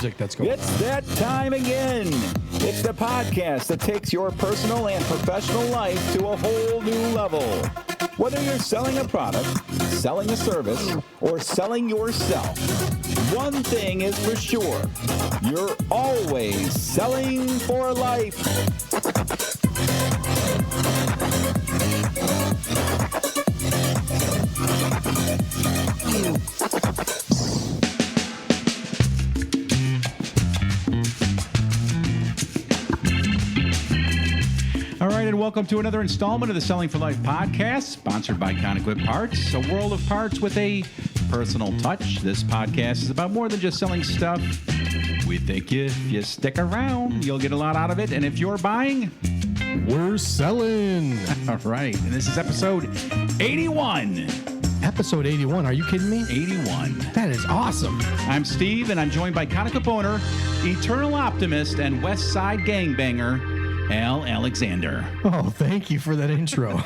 music that's going on. It's that time again. It's the podcast that takes your personal and professional life to a whole new level. Whether you're selling a product, selling a service, or selling yourself, one thing is for sure. You're always selling for life. All right, and welcome to another installment of the Selling for Life podcast, sponsored by Conequip Parts, a world of parts with a personal touch. This podcast is about more than just selling stuff. We think if you stick around, you'll get a lot out of it. And if you're buying, We're selling. all right. And this is episode 81. Episode 81. Are you kidding me? 81. That is awesome. I'm Steve, and I'm joined by Conequip owner, eternal optimist, and West Side gangbanger, Al Alexander. Oh, thank you for that intro.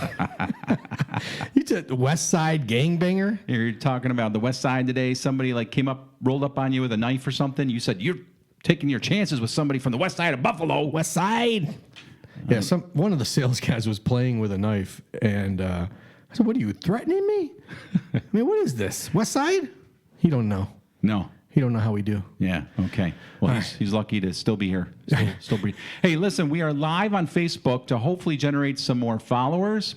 You said West Side gangbanger? You're talking about the West Side today. Somebody rolled up on you with a knife or something. You said you're taking your chances with somebody from the West Side of Buffalo. West Side. Yeah, one of the sales guys was playing with a knife, and I said, "What are you threatening me? I mean, what is this? West Side?" He don't know. No. He don't know how we do. Yeah. Okay. Well, he's lucky to still be here. Still breathe. Hey, listen, we are live on Facebook to hopefully generate some more followers.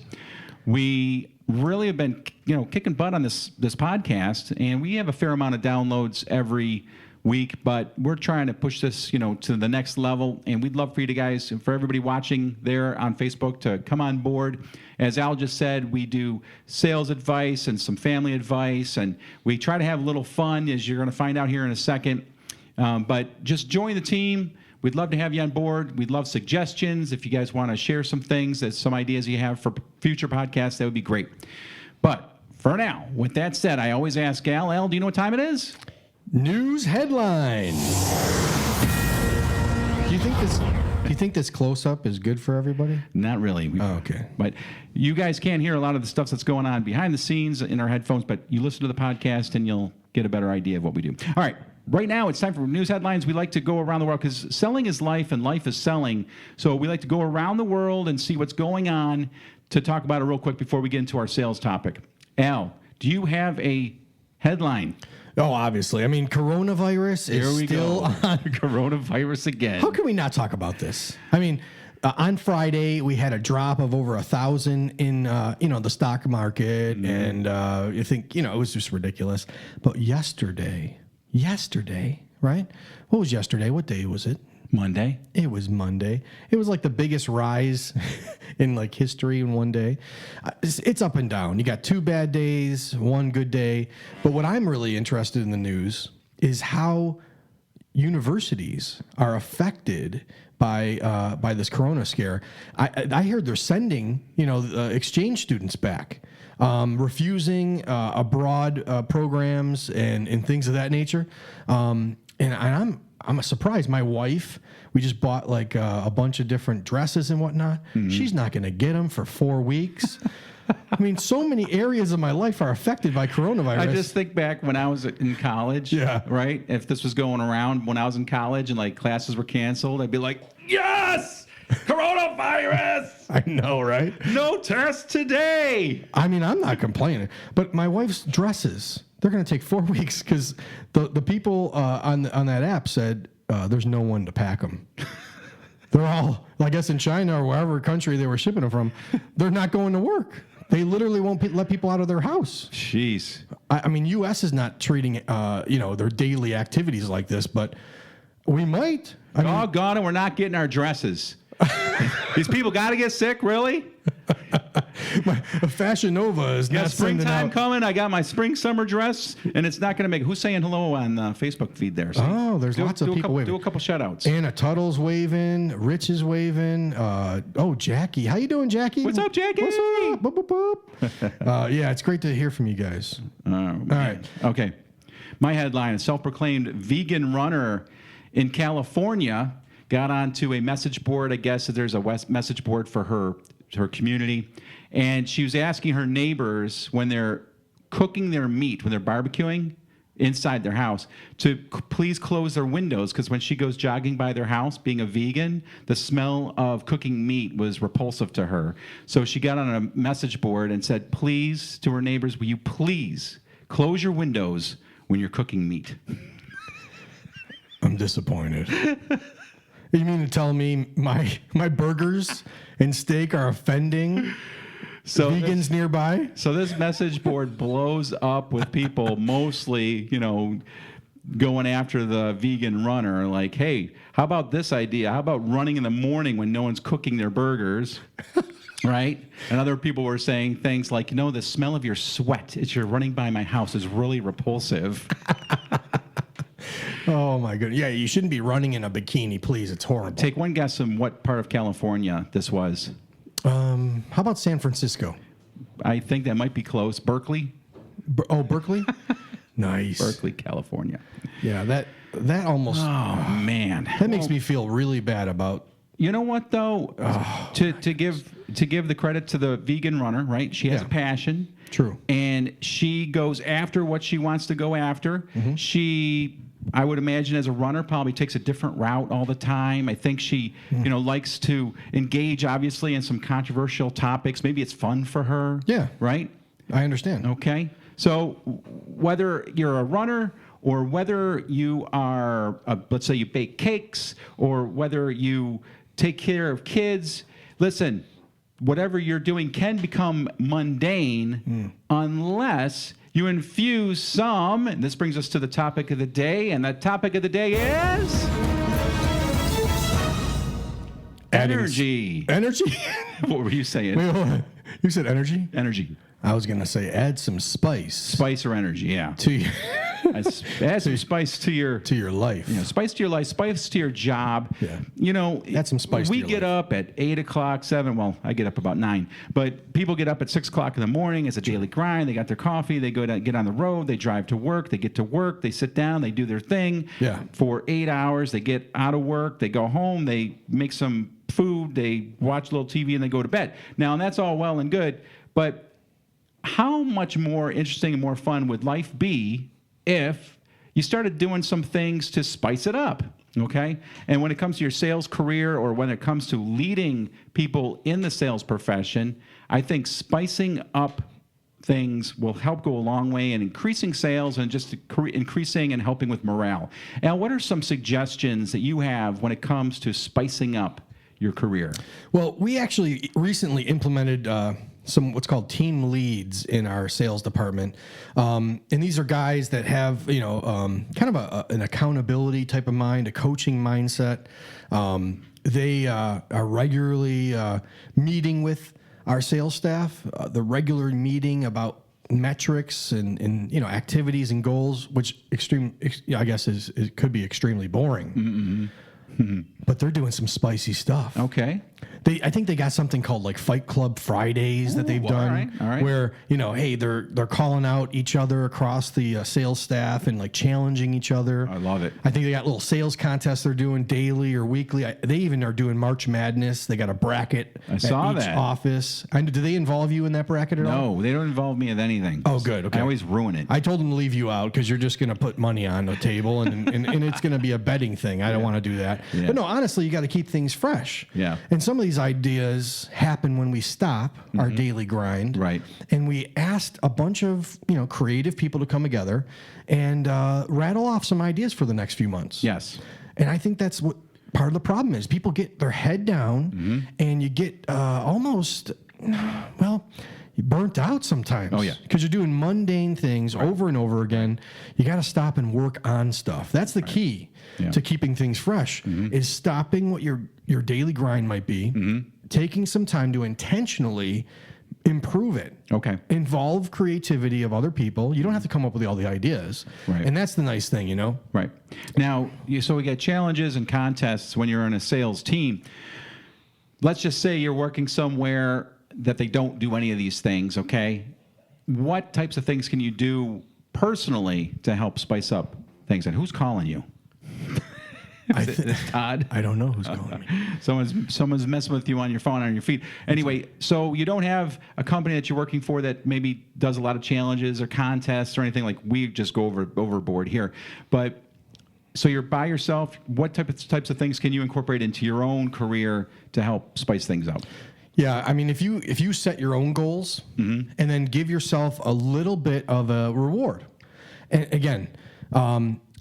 We really have been, kicking butt on this podcast, and we have a fair amount of downloads every week, but we're trying to push this, to the next level, and we'd love for you to guys, and for everybody watching there on Facebook, to come on board. As Al just said, we do sales advice and some family advice, and we try to have a little fun, as you're going to find out here in a second. But just join the team. We'd love to have you on board. We'd love suggestions. If you guys want to share some things, some ideas you have for future podcasts, that would be great. But for now, with that said, I always ask Al, do you know what time it is? News headlines. Do you think this close-up is good for everybody? Not really. Okay. But you guys can't hear a lot of the stuff that's going on behind the scenes in our headphones, but you listen to the podcast and you'll get a better idea of what we do. All right. Right now, it's time for news headlines. We like to go around the world because selling is life and life is selling. So we like to go around the world and see what's going on to talk about it real quick before we get into our sales topic. Al, do you have a headline? Oh, obviously. I mean, coronavirus is still on. Coronavirus again. How can we not talk about this? I mean, on Friday, we had a drop of over 1,000 in, the stock market. Mm-hmm. And you think, it was just ridiculous. But yesterday, right? What was yesterday? What day was it? Monday. It was Monday. It was like the biggest rise in history in one day. It's up and down. You got 2 bad days, 1 good day. But what I'm really interested in the news is how universities are affected by this corona scare. I heard they're sending exchange students back, refusing abroad programs and things of that nature. And I'm surprised. My wife, we just bought a bunch of different dresses and whatnot. Mm-hmm. She's not going to get them for 4 weeks. I mean, so many areas of my life are affected by coronavirus. I just think back when I was in college, right? If this was going around when I was in college and classes were canceled, I'd be like, yes, coronavirus. I know, right? No test today. I mean, I'm not complaining, but my wife's dresses, they're going to take 4 weeks because the people on that app said there's no one to pack them. They're all, I guess, in China or wherever country they were shipping them from. They're not going to work. They literally won't let people out of their house. Jeez. I mean, U.S. is not treating their daily activities like this, but we might. Doggone it, we're not getting our dresses. These people got to get sick, really? Fashion Nova is not springtime coming. I got my spring-summer dress, and it's not going to make it. Who's saying hello on the Facebook feed there? See? Oh, there's lots of people waving. Do a couple shout-outs. Anna Tuttle's waving. Rich is waving. Jackie. How you doing, Jackie? What's up, Jackie? What's up? Boop, boop, boop. Yeah, it's great to hear from you guys. All right. Okay. My headline, a self-proclaimed vegan runner in California got onto a message board. I guess there's a message board for her community. And she was asking her neighbors when they're cooking their meat, when they're barbecuing, inside their house to please close their windows, because when she goes jogging by their house, being a vegan, the smell of cooking meat was repulsive to her. So she got on a message board and said, please, to her neighbors, will you please close your windows when you're cooking meat? I'm disappointed. You mean to tell me my burgers and steak are offending vegans nearby? So this message board blows up with people mostly, going after the vegan runner. Like, hey, how about this idea? How about running in the morning when no one's cooking their burgers? Right? And other people were saying things like, the smell of your sweat as you're running by my house is really repulsive. Oh, my goodness. Yeah, you shouldn't be running in a bikini, please. It's horrible. Take one guess on what part of California this was. How about San Francisco? I think that might be close. Berkeley? Berkeley? Nice. Berkeley, California. Yeah, that almost... Oh, man. That makes me feel really bad about... You know what, though? To give the credit to the vegan runner, right? She has a passion. True. And she goes after what she wants to go after. Mm-hmm. She, I would imagine, as a runner, probably takes a different route all the time. I think she, likes to engage, obviously, in some controversial topics. Maybe it's fun for her. Yeah. Right? I understand. Okay. So whether you're a runner or whether you are, let's say you bake cakes, or whether you take care of kids, listen, whatever you're doing can become mundane unless you infuse some, and this brings us to the topic of the day, and the topic of the day is... energy. Energy? What were you saying? Wait. You said energy? Energy. I was going to say add some spice. Spice or energy, yeah. Add some spice to your life. Spice to your life, spice to your job. Yeah. Add some spice to your life. We get up at 8 o'clock, 7. Well, I get up about 9. But people get up at 6 o'clock in the morning. It's a daily grind. They got their coffee. They get on the road. They drive to work. They get to work. They sit down. They do their thing for 8 hours. They get out of work. They go home. They make some food. They watch a little TV, and they go to bed. Now, and that's all well and good, but how much more interesting and more fun would life be if you started doing some things to spice it up, okay? And when it comes to your sales career, or when it comes to leading people in the sales profession, I think spicing up things will help go a long way in increasing sales and just increasing and helping with morale. Now, what are some suggestions that you have when it comes to spicing up your career? Well, we actually recently implemented some what's called team leads in our sales department, and these are guys that have kind of an accountability type of mind, a coaching mindset. They are regularly meeting with our sales staff, the regular meeting about metrics and activities and goals, which I guess it could be extremely boring. Mm-hmm. Mm-hmm. But they're doing some spicy stuff. Okay. I think they got something called like Fight Club Fridays that they've done, all right. where hey, they're calling out each other across the sales staff and like challenging each other. I love it. I think they got little sales contests they're doing daily or weekly. They even are doing March Madness. They got a bracket at each office. Do they involve you in that bracket at all? No, they don't involve me with anything. Oh, good. Okay. I always ruin it. I told them to leave you out because you're just going to put money on the table and it's going to be a betting thing. I don't want to do that. Yeah. But no, honestly, you got to keep things fresh. Yeah. And some of these ideas happen when we stop our daily grind. Right. And we asked a bunch of creative people to come together and rattle off some ideas for the next few months. Yes. And I think that's what part of the problem is. People get their head down and you get almost, burnt out sometimes. Oh, yeah. Because you're doing mundane things over and over again. You got to stop and work on stuff. That's the key to keeping things fresh, is stopping what your daily grind might be, taking some time to intentionally improve it. Okay. Involve creativity of other people. You don't have to come up with all the ideas. Right. And that's the nice thing, Right. Now, so we get challenges and contests when you're in a sales team. Let's just say you're working somewhere that they don't do any of these things, okay? What types of things can you do personally to help spice up things? And who's calling you? It's Todd. I don't know who's calling me. Someone's messing with you on your phone, on your feed. Anyway, so you don't have a company that you're working for that maybe does a lot of challenges or contests or anything, like we just go overboard here. But so you're by yourself. What types of things can you incorporate into your own career to help spice things up? Yeah, I mean, if you set your own goals and then give yourself a little bit of a reward, and again,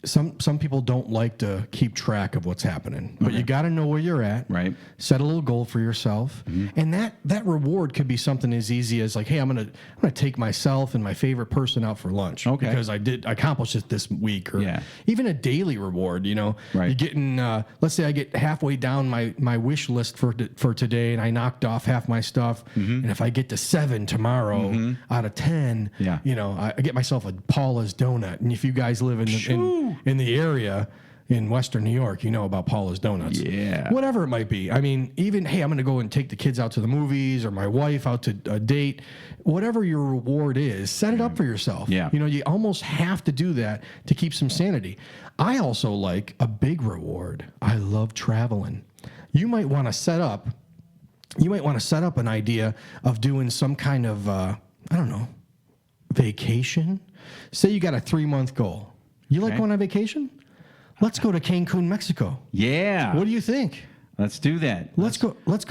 some people don't like to keep track of what's happening, but you got to know where you're at. Right. Set a little goal for yourself, and that reward could be something as easy as like, hey, I'm gonna take myself and my favorite person out for lunch because I accomplished it this week, or even a daily reward. You know, you're getting. Let's say I get halfway down my wish list for today, and I knocked off half my stuff, and if I get to 7 tomorrow out of 10, you know, I get myself a Paula's donut. And if you guys live in the area in Western New York, you know about Paula's Donuts. Yeah. Whatever it might be. I mean, even, hey, I'm going to go and take the kids out to the movies or my wife out to a date. Whatever your reward is, set it up for yourself. Yeah. You know, you almost have to do that to keep some sanity. I also like a big reward. I love traveling. You might want to set up an idea of doing some kind of, vacation. Say you got a 3-month goal. You like going on vacation? Let's go to Cancun, Mexico. Yeah. What do you think? Let's do that. Let's go. Let's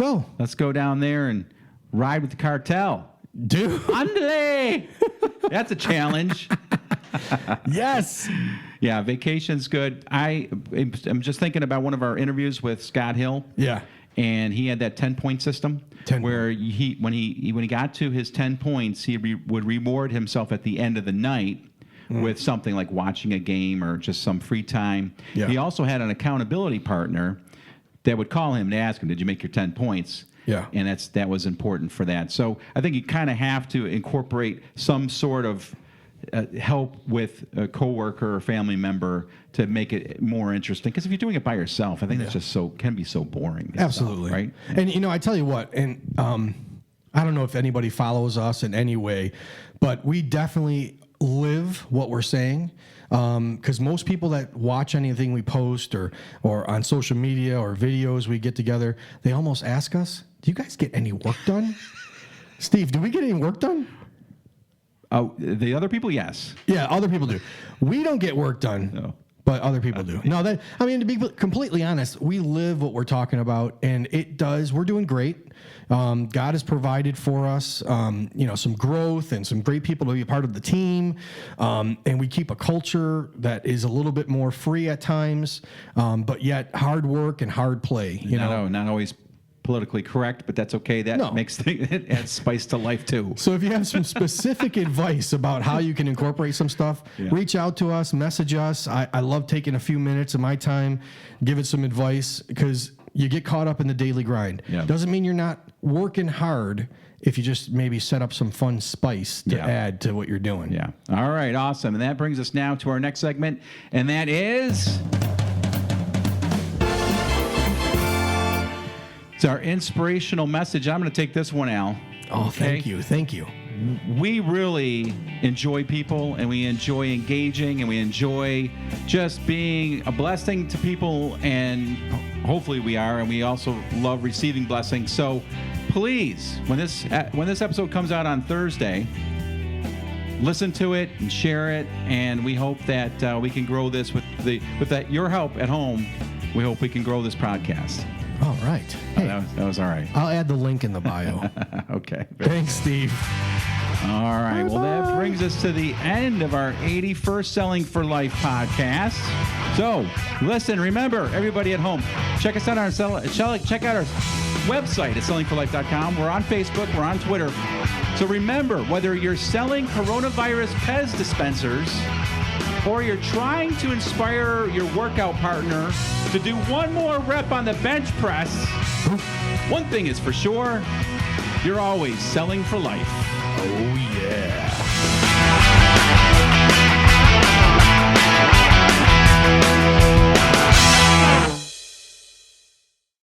go down there and ride with the cartel. Dude. Andale! That's a challenge. Yes. Yeah, vacation's good. I'm just thinking about one of our interviews with Scott Hill. Yeah. And he had that 10-point system where when he got to his 10 points, he would reward himself at the end of the night with something like watching a game or just some free time. Yeah. He also had an accountability partner that would call him and ask him, did you make your 10 points? Yeah. And that was important for that. So I think you kind of have to incorporate some sort of help with a coworker or family member to make it more interesting. Because if you're doing it by yourself, I think that's just can be so boring. Absolutely. Right? And, you know, I tell you what, and I don't know if anybody follows us in any way, but we definitely live what we're saying, because most people that watch anything we post or on social media or videos we get together, they almost ask us, do you guys get any work done? Steve, do we get any work done? Oh, the other people, yes. Yeah, other people do. We don't get work done. No. But other people do. No, to be completely honest, we live what we're talking about, and we're doing great. God has provided for us, some growth and some great people to be a part of the team. And we keep a culture that is a little bit more free at times, but yet hard work and hard play. Not always politically correct, but that's okay. That makes it adds spice to life too. So if you have some specific advice about how you can incorporate some stuff, reach out to us, message us. I love taking a few minutes of my time, give it some advice, because you get caught up in the daily grind. Yeah. Doesn't mean you're not working hard if you just maybe set up some fun spice to add to what you're doing. Yeah. All right. Awesome. And that brings us now to our next segment, and that is... it's our inspirational message. I'm going to take this one, Al. Oh, thank you. Thank you. We really enjoy people, and we enjoy engaging, and we enjoy just being a blessing to people, and hopefully we are, and we also love receiving blessings. So please, when this episode comes out on Thursday, listen to it and share it, and we hope that we can grow this with your help at home. We hope we can grow this podcast. All right. Hey, that was all right. I'll add the link in the bio. Okay. Thanks, Steve. All right. Well, that brings us to the end of our 81st Selling for Life podcast. So, listen, remember, everybody at home, check us out check out our website at sellingforlife.com. We're on Facebook. We're on Twitter. So remember, whether you're selling coronavirus Pez dispensers or you're trying to inspire your workout partner to do one more rep on the bench press, one thing is for sure, you're always selling for life. Oh, yeah.